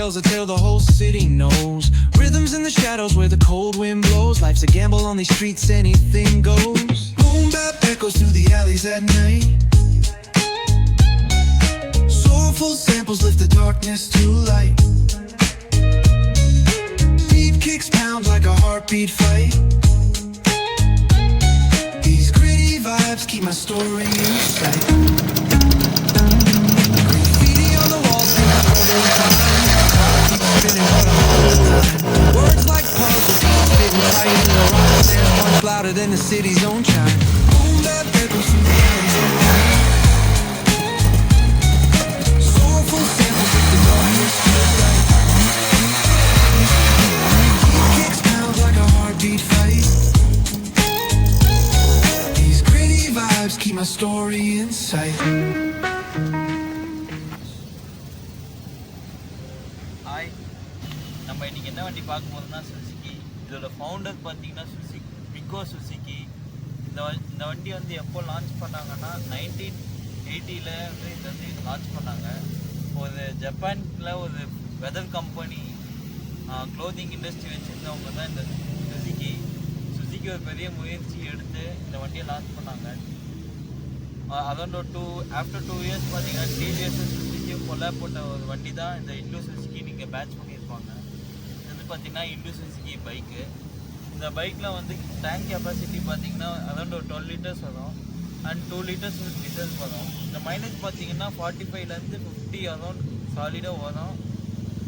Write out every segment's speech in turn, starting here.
tells a tale the whole city knows. Rhythms in the shadows where the cold wind blows. Life's a gamble on these streets, anything goes. Boom bap echoes through the alleys at night. Soulful samples lift the darkness to light. Beat kicks pound like a heartbeat fight. These gritty vibes keep my story in sight. Graffiti on the walls, spinning what I'm holding. Words like puzzles, fitting tight in the rhyme. There's much louder than the city's own chime. Boom bap echoes through the alleys at night. Soulful samples lift the darkness to light. Kicks pound like a heartbeat fight. These gritty vibes keep my story in sight. Hi, நம்ம இன்றைக்கி என்ன வண்டி பார்க்க போகிறோம்னா Suzuki. இதோட founder பார்த்தீங்கன்னா மிக்கோ Suzuki. இந்த வண்டி வந்து எப்போ லான்ச் பண்ணாங்கன்னா 1980 வந்து இது வந்து லான்ச் பண்ணாங்க. ஒரு ஜப்பானில் ஒரு வெதர் கம்பெனி க்ளோத்திங் இண்டஸ்ட்ரி வச்சுருந்தவங்க தான் இந்த சுசுகி ஒரு பெரிய முயற்சி எடுத்து இந்த வண்டியை லான்ச் பண்ணாங்க. அதோட ஆஃப்டர் 2 இயர்ஸ் பார்த்தீங்கன்னா டிவிஎஸ் சுசுகியும் கொலாப் போட்ட ஒரு வண்டி தான் இந்த இண்டோ சுசுகி. நீங்கள் பேட்ச் பண்ணியிருப்பாங்க. இது வந்து பார்த்தீங்கன்னா இண்டோ சுசுகி பைக்கு. இந்த பைக்கில் வந்து டேங்க் கெப்பாசிட்டி பார்த்தீங்கன்னா அதோட 12 லிட்டர்ஸ் வரும் அண்ட் 2 லிட்டர்ஸ் டீசல் வரும். இந்த மைலேஜ் பார்த்தீங்கன்னா 45லேருந்து 50 அரௌண்ட் சாலிடாக வரும்.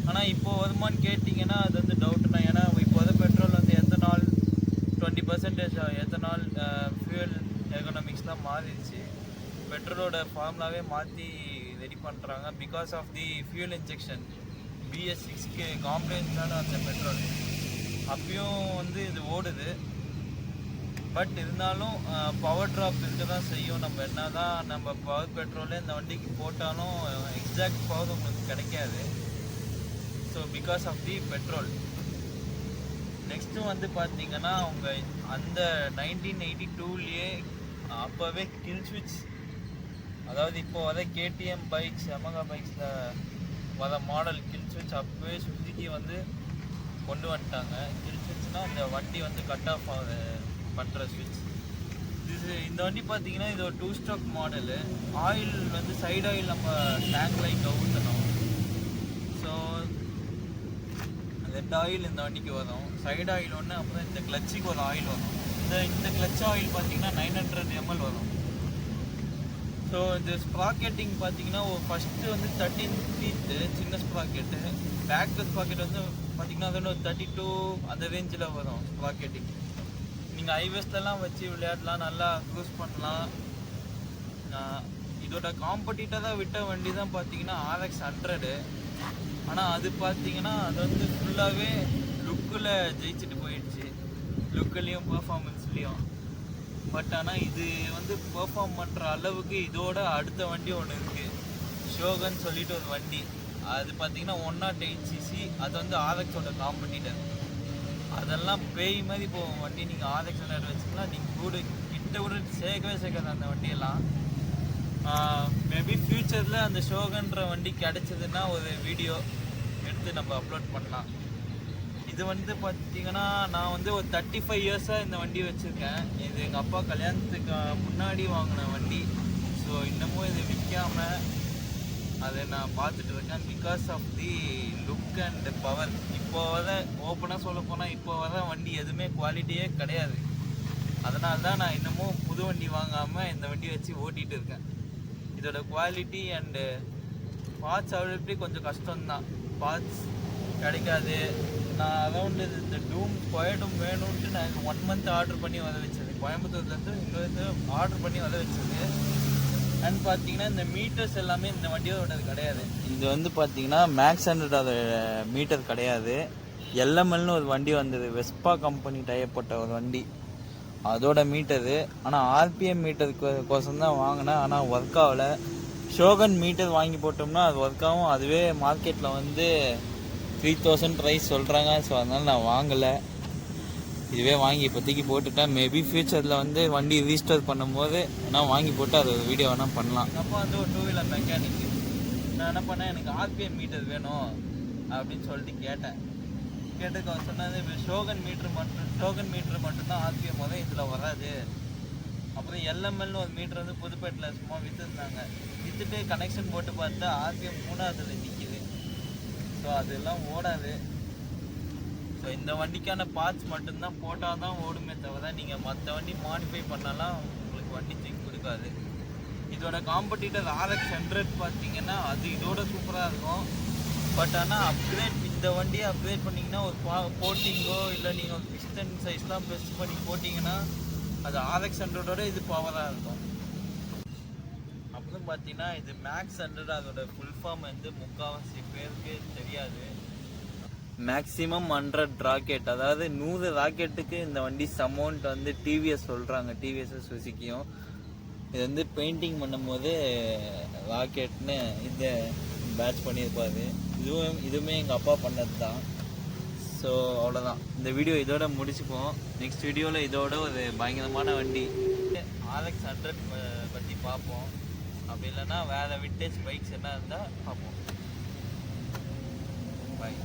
ஆனால் இப்போது வருமானு கேட்டிங்கன்னா அது வந்து டவுட்டு தான். ஏன்னா இப்போ வந்து பெட்ரோல் வந்து எத்தனால் 20% எத்தனால் ஃபியூயல் எக்கனாமிக்ஸ்லாம் மாறிடுச்சு. பெட்ரோலோட ஃபார்முலாவே மாற்றி ரெடி பண்ணுறாங்க because of the fuel injection. BS6க்கு காம்ப்ளைண்ட்ஸான அந்த பெட்ரோல் அப்பயும் வந்து இது ஓடுது. பட் இருந்தாலும் பவர் ட்ராப் இருக்க தான் செய்யும். நம்ம என்ன தான் நம்ம பவர் பெட்ரோலே இந்த வண்டிக்கு போட்டாலும் எக்ஸாக்ட் பவர் உங்களுக்கு கிடைக்காது. So because of the petrol. Next வந்து பார்த்தீங்கன்னா அவங்க அந்த 1982லேயே அப்போவே கில் ஸ்விட்ச், அதாவது இப்போ வர KTM பைக்ஸ் யமகா பைக்ஸில் வர மாடல் கில் ஸ்விட்ச் அப்போவே சுசுகி வந்து கொண்டு வந்துட்டாங்க. கில் ஸ்விட்ச்னால் இந்த வண்டி வந்து கட் ஆஃப் பண்ணுற ஸ்விட்ச். இந்த வண்டி பார்த்தீங்கன்னா இது ஒரு 2 ஸ்ட்ரோக் மாடலு. ஆயில் வந்து சைடு ஆயில் நம்ம டேங்க் லைட்டை ஊற்றணும். ஸோ 2 ஆயில் இந்த வண்டிக்கு வரும். சைடு ஆயில் ஒன்று, அப்புறம் இந்த கிளச்சுக்கு ஒரு ஆயில் வரும். இந்த கிளச் ஆயில் பார்த்தீங்கன்னா 900 ml வரும். ஸோ இந்த ஸ்ப்ராக்கெட்டிங் பார்த்தீங்கன்னா ஃபஸ்ட்டு வந்து 13 teeth சின்ன ஸ்ப்ராக்கெட்டு. பேக் ஸ்ப்ராக்கெட் வந்து பார்த்தீங்கன்னா அது ஒரு 32 அந்த ரேஞ்சில் வரும் ஸ்ப்ராக்கெட்டிங். நீங்கள் ஹைவேஸ்லலாம் வச்சு விளையாடலாம், நல்லா க்ரூஸ் பண்ணலாம். இதோட காம்படிட்டராக விட்ட வண்டி தான் பார்த்தீங்கன்னா RX 100. ஆனால் அது பார்த்தீங்கன்னா அது வந்து ஃபுல்லாகவே லுக்கில் ஜெயிச்சுட்டு போயிடுச்சு, லுக்குலேயும் பர்ஃபார்மன்ஸ்லேயும். பட் ஆனால் இது வந்து பெர்ஃபார்ம் பண்ணுற அளவுக்கு இதோட அடுத்த வண்டி ஒன்று இருக்குது, ஷோகன் சொல்லிட்டு ஒரு வண்டி. அது பார்த்தீங்கன்னா 108cc. அது வந்து RXோட காம்படிட்டர். அதெல்லாம் பேய் மாதிரி போகும் வண்டி. நீங்கள் RX 100 வச்சுக்கலாம், நீங்கள் கூட கிட்ட கூட சேர்க்காது அந்த வண்டியெல்லாம். மேபி ஃப்யூச்சரில் அந்த ஷோகன்ற வண்டி கிடச்சிதுன்னா ஒரு வீடியோ எடுத்து நம்ம அப்லோட் பண்ணலாம். இது வந்து பார்த்தீங்கன்னா நான் வந்து ஒரு 35 இயர்ஸாக இந்த வண்டி வச்சுருக்கேன். இது எங்கள் அப்பா கல்யாணத்துக்கு முன்னாடி வாங்கின வண்டி. ஸோ இன்னமும் இது விற்காமல் அதை நான் பார்த்துட்டு இருக்கேன் because of the look and power. இப்போ வர ஓப்பனாக சொல்ல போனால் இப்போ வர வண்டி எதுவுமே குவாலிட்டியே கிடையாது. அதனால தான் நான் இன்னமும் புது வண்டி வாங்காமல் இந்த வண்டி வச்சு ஓட்டிகிட்டு இருக்கேன். இதோட குவாலிட்டி அண்டு பார்ட்ஸ் அவைலபிலிட்டி கொஞ்சம் கஷ்டம்தான். பார்ட்ஸ் கிடைக்காது. நான் அரௌண்டு இந்த டூம் வேணும்ன்ட்டு நான் 1 month ஆர்டர் பண்ணி வர வச்சது. கோயம்புத்தூர்லேருந்து இங்கே ஆர்டர் பண்ணி வர வச்சது. அண்ட் பார்த்தீங்கன்னா இந்த மீட்டர்ஸ் எல்லாமே இந்த வண்டியோட கிடையாது. இது வந்து பார்த்தீங்கன்னா மேக்ஸ் 100 மீட்டர் கிடையாது. LMLன்னு ஒரு வண்டி வந்தது, வெஸ்பா கம்பெனி டைப்பட்ட ஒரு வண்டி, அதோட மீட்டரு. ஆனால் RPM மீட்டருக்கோசம் தான் வாங்கினேன், ஆனால் ஒர்க் ஆகலை. ஷோகன் மீட்டர் வாங்கி போட்டோம்னா அது ஒர்க் ஆகும். அதுவே மார்க்கெட்டில் வந்து 3000 ப்ரைஸ் சொல்கிறாங்க. ஸோ அதனால் நான் வாங்கலை. இதுவே வாங்கி இப்போதைக்கு போட்டுட்டேன். மேபி ஃப்யூச்சரில் வந்து வண்டி ரீஸ்டோர் பண்ணும்போது நான் வாங்கி போட்டு அது ஒரு வீடியோ வேணால் பண்ணலாம். அப்போ வந்து ஒரு 2 வீலர் மெக்கானிக்கு நான் என்ன பண்ணேன், எனக்கு RPM மீட்டர் வேணும், அப்படின்னு சொல்லிட்டு கேட்டதுக்கு அவர் சொன்னது ஷோகன் மீட்ரு மட்டும்தான் ஆர்பிஎம் வரும், இதில் வராது. அப்புறம் எல்எம்எல்னு ஒரு மீட்ரு வந்து புதுப்பேட்டில் சும்மா விற்றுருந்தாங்க. விற்றுட்டு கனெக்ஷன் போட்டு பார்த்தா ஆர்பிஎம் 3ஆவதுல நிற்கிது. ஸோ அதெல்லாம் ஓடாது. ஸோ இந்த வண்டிக்கான பார்ட்ஸ் மட்டும்தான் போட்டால் தான் ஓடுமே தவிர நீங்கள் மற்ற வண்டி மாடிஃபை பண்ணாலாம் உங்களுக்கு வண்டி தூக்கி கொடுக்காது. இதோட காம்படிட்டர் RX 100 பார்த்தீங்கன்னா அது இதோட சூப்பராக இருக்கும். பட் ஆனால் இந்த வண்டியை அப்கிரேட் பண்ணிங்கன்னா ஒரு போட்டிங்கோ இல்லை நீங்கள் ஒரு பிஸ்டன் சைஸ்லாம் ப்ரெஸ் பண்ணி போட்டிங்கன்னா அது RX 100ஓட இது பவராக இருக்கும். அப்புறம் பார்த்தீங்கன்னா இது மேக்ஸ் 100 அதோட ஃபுல் ஃபார்ம் வந்து முக்கால்வாசி பேருக்கு தெரியாது. மேக்ஸிமம் 100 ராக்கெட், அதாவது 100 ராக்கெட்டுக்கு இந்த வண்டி அமௌண்ட் வந்து டிவிஎஸ் சொல்கிறாங்க, டிவிஎஸ் சுசுக்கியும். இது வந்து பெயிண்டிங் பண்ணும்போது ராக்கெட்னு இந்த பேட்ச் பண்ணியிருப்பாரு. இதுவுமே எங்கள் அப்பா பண்ணது தான். ஸோ அவ்வளோதான், இந்த வீடியோ இதோட முடிச்சுப்போம். நெக்ஸ்ட் வீடியோவில் இதோட ஒரு பயங்கரமான வண்டி RX 100 பற்றி பார்ப்போம். அப்படி இல்லைன்னா வேறு விண்டேஜ் பைக்ஸ் என்ன இருந்தால் பார்ப்போம். பாய்.